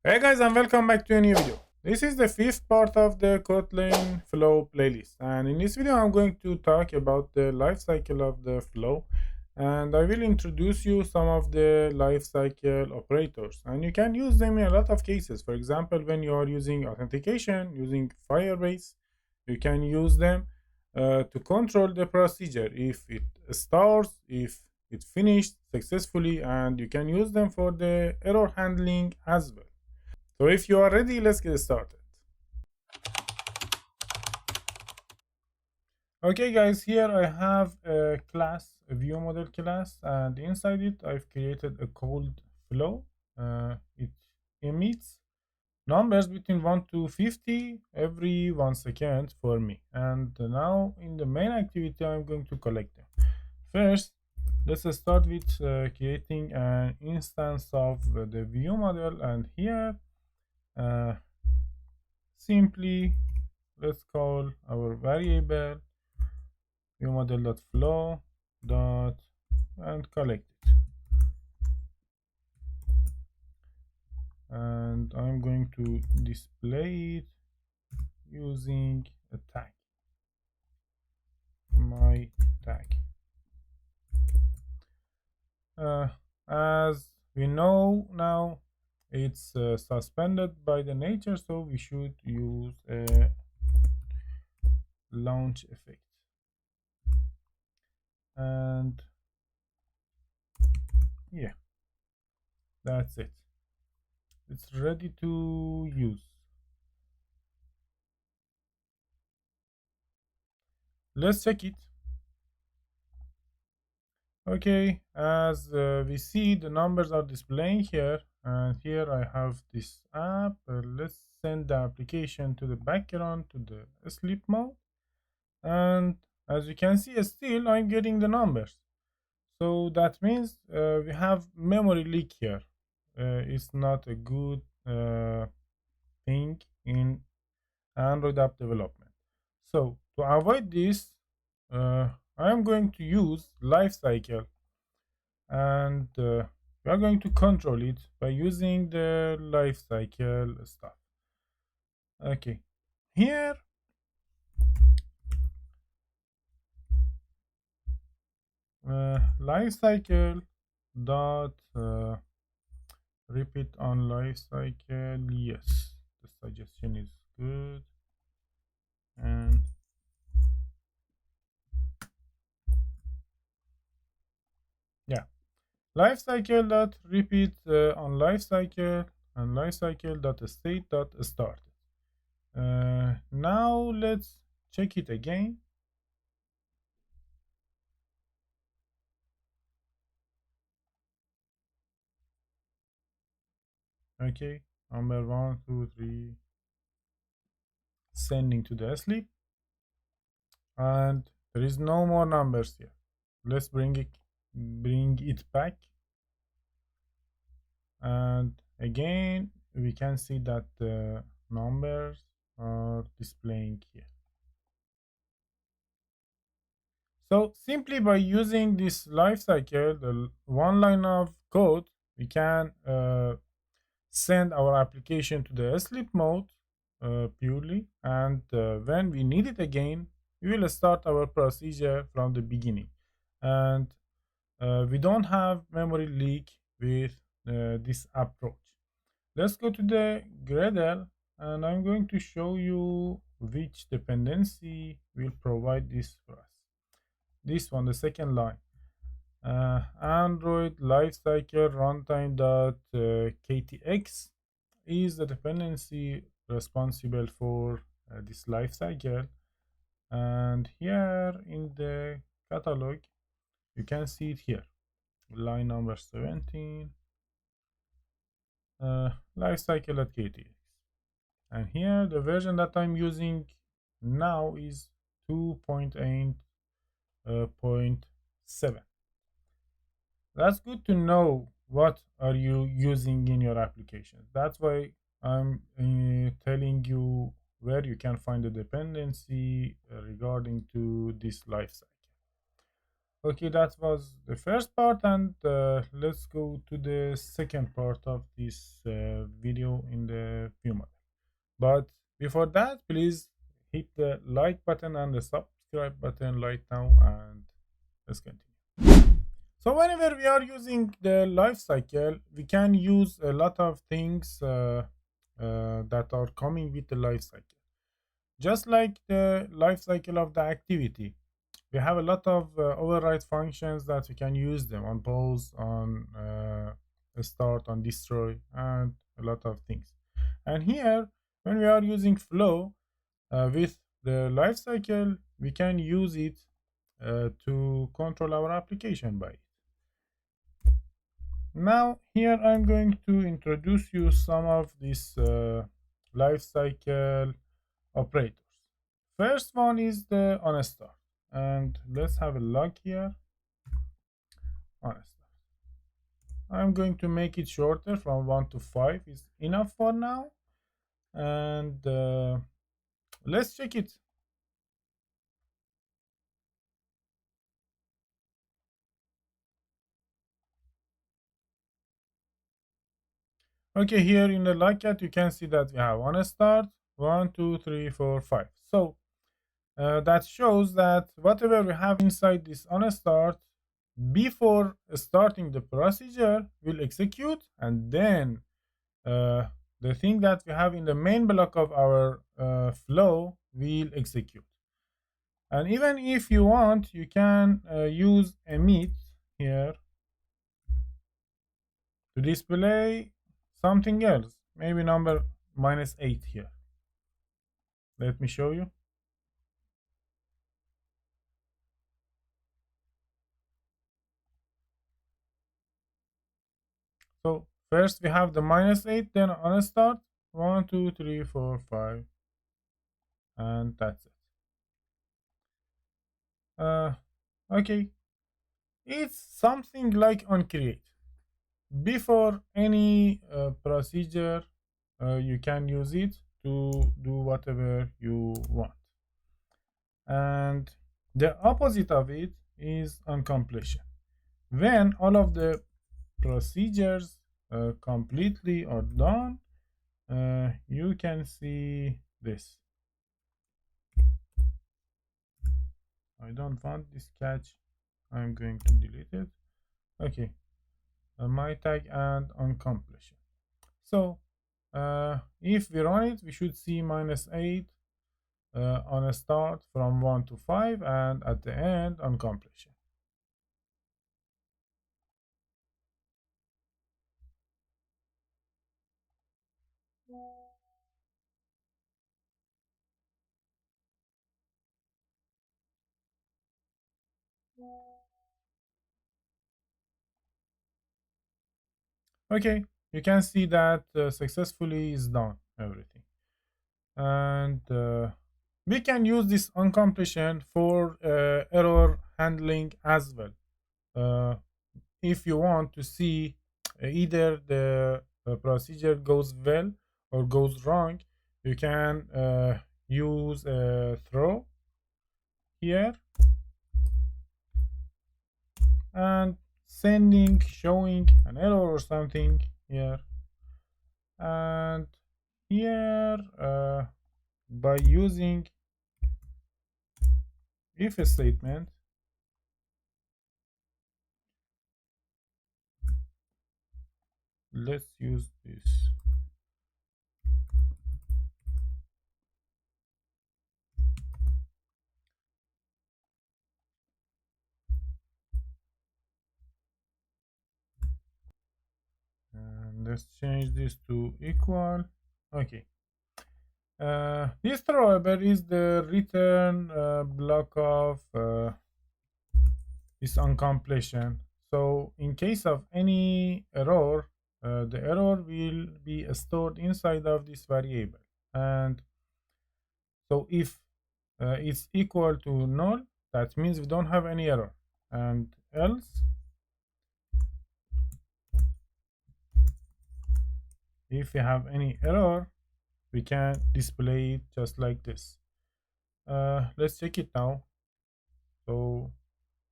Hey guys, and welcome back to a new video. This is the fifth part of the Kotlin Flow playlist, and in this video I'm going to talk about the life cycle of the flow, and I will introduce you some of the life cycle operators, and you can use them in a lot of cases. For example, when you are using authentication using Firebase, you can use them to control the procedure if it starts, if it finished successfully, and you can use them for the error handling as well. So if you are ready, let's get started. Okay guys, here I have a class, a view model class, and inside it I've created a cold flow. It emits numbers between 1 to 50 every 1 second for me. And now in the main activity I'm going to collect them. First, let's start with creating an instance of the view model, and here uh, simply let's call our variable viewModel.flow dot and collect it, and I'm going to display it using a tag, my tag. As we know now, it's suspended by the nature, so we should use a launch effect. And yeah, that's it. It's ready to use. Let's check it. Okay, as we see, the numbers are displaying here, and here I have this app. Let's send the application to the background to the sleep mode, and as you can see, still I'm getting the numbers. So that means we have memory leak here. It's not a good thing in Android app development. So to avoid this, I am going to use lifecycle, and we are going to control it by using the lifecycle stuff. Okay, here lifecycle dot repeat on lifecycle. Yes, the suggestion is good. And yeah, lifecycle dot repeat on lifecycle, and lifecycle dot state dot start. Now let's check it again. Okay, number 1, 2, 3, sending to the sleep, and there is no more numbers here. Let's bring it back, and again we can see that the numbers are displaying here. So simply by using this lifecycle, the one line of code, we can send our application to the sleep mode purely, and when we need it again, we will start our procedure from the beginning, and we don't have memory leak with this approach. Let's go to the Gradle, and I'm going to show you which dependency will provide this for us. This one, the second line, Android lifecycle runtime.ktx is the dependency responsible for this lifecycle. And here in the catalog, you can see it here, line number 17, lifecycle.ktx. And here the version that I'm using now is 2.8.7. That's good to know what are you using in your application. That's why I'm telling you where you can find the dependency regarding to this lifecycle. Okay, that was the first part, and let's go to the second part of this video in the few minutes. But before that, please hit the like button and the subscribe button right now, and let's continue. So whenever we are using the life cycle, we can use a lot of things that are coming with the life cycle. Just like the life cycle of the activity, we have a lot of override functions that we can use them on pause, on start, on destroy, and a lot of things. And here, when we are using flow with the lifecycle, we can use it to control our application by it. Now, here I'm going to introduce you some of these lifecycle operators. First one is the onStart, and let's have a look here. onStart. I'm going to make it shorter from 1 to 5 is enough for now, and let's check it. Okay, here in the logcat you can see that we have onStart 1, 2, 3, 4, 5. So that shows that whatever we have inside this onStart before starting the procedure will execute, and then the thing that we have in the main block of our flow will execute. And even if you want, you can use emit here to display something else, maybe number -8 here. Let me show you. So first we have the -8, then onStart 1, 2, 3, 4, 5, and that's it. Okay, it's something like onCreate. Before any procedure, you can use it to do whatever you want. And the opposite of it is onCompletion. When all of the procedures completely are done, you can see this. I don't want this catch. I'm going to delete it. Okay, my tag and onCompletion. So if we run it, we should see -8 onStart from 1 to 5, and at the end onCompletion. Okay, you can see that successfully is done everything. And we can use this onCompletion for error handling as well. If you want to see either the procedure goes well or goes wrong, you can use a throw here and showing an error or something here, and here by using if statement, let's use this. And let's change this to equal. Okay. This throwable is the return block of this onCompletion. So in case of any error, the error will be stored inside of this variable. And so if it's equal to null, that means we don't have any error. And else, if we have any error, we can display it just like this. Let's check it now. So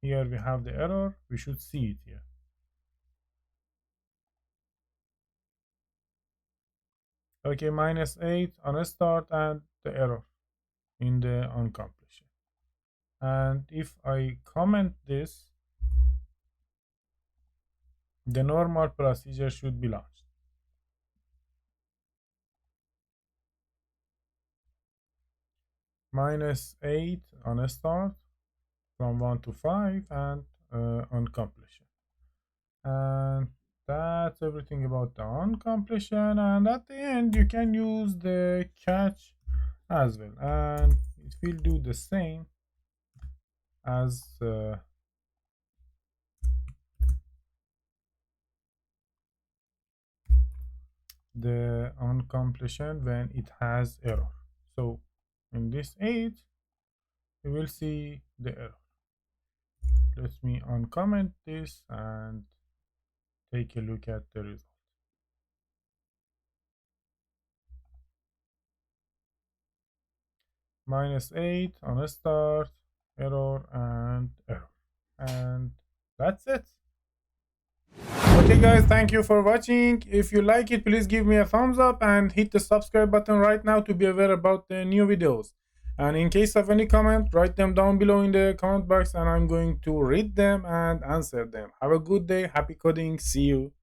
Here we have the error. We should see it here. Okay, -8 on a start and the error in the onCompletion. And if I comment this, the normal procedure should be launched. -8 on a start from 1 to 5 and onCompletion. And that's everything about the onCompletion. And at the end, you can use the catch as well, and it will do the same as the onCompletion when it has error. So in this 8, you will see the error. Let me uncomment this and take a look at the result. -8 on a start, error, and error. And that's it. Okay guys, thank you for watching. If you like it, please give me a thumbs up and hit the subscribe button right now to be aware about the new videos. And in case of any comment, write them down below in the comment box and I'm going to read them and answer them. Have a good day, happy coding, see you.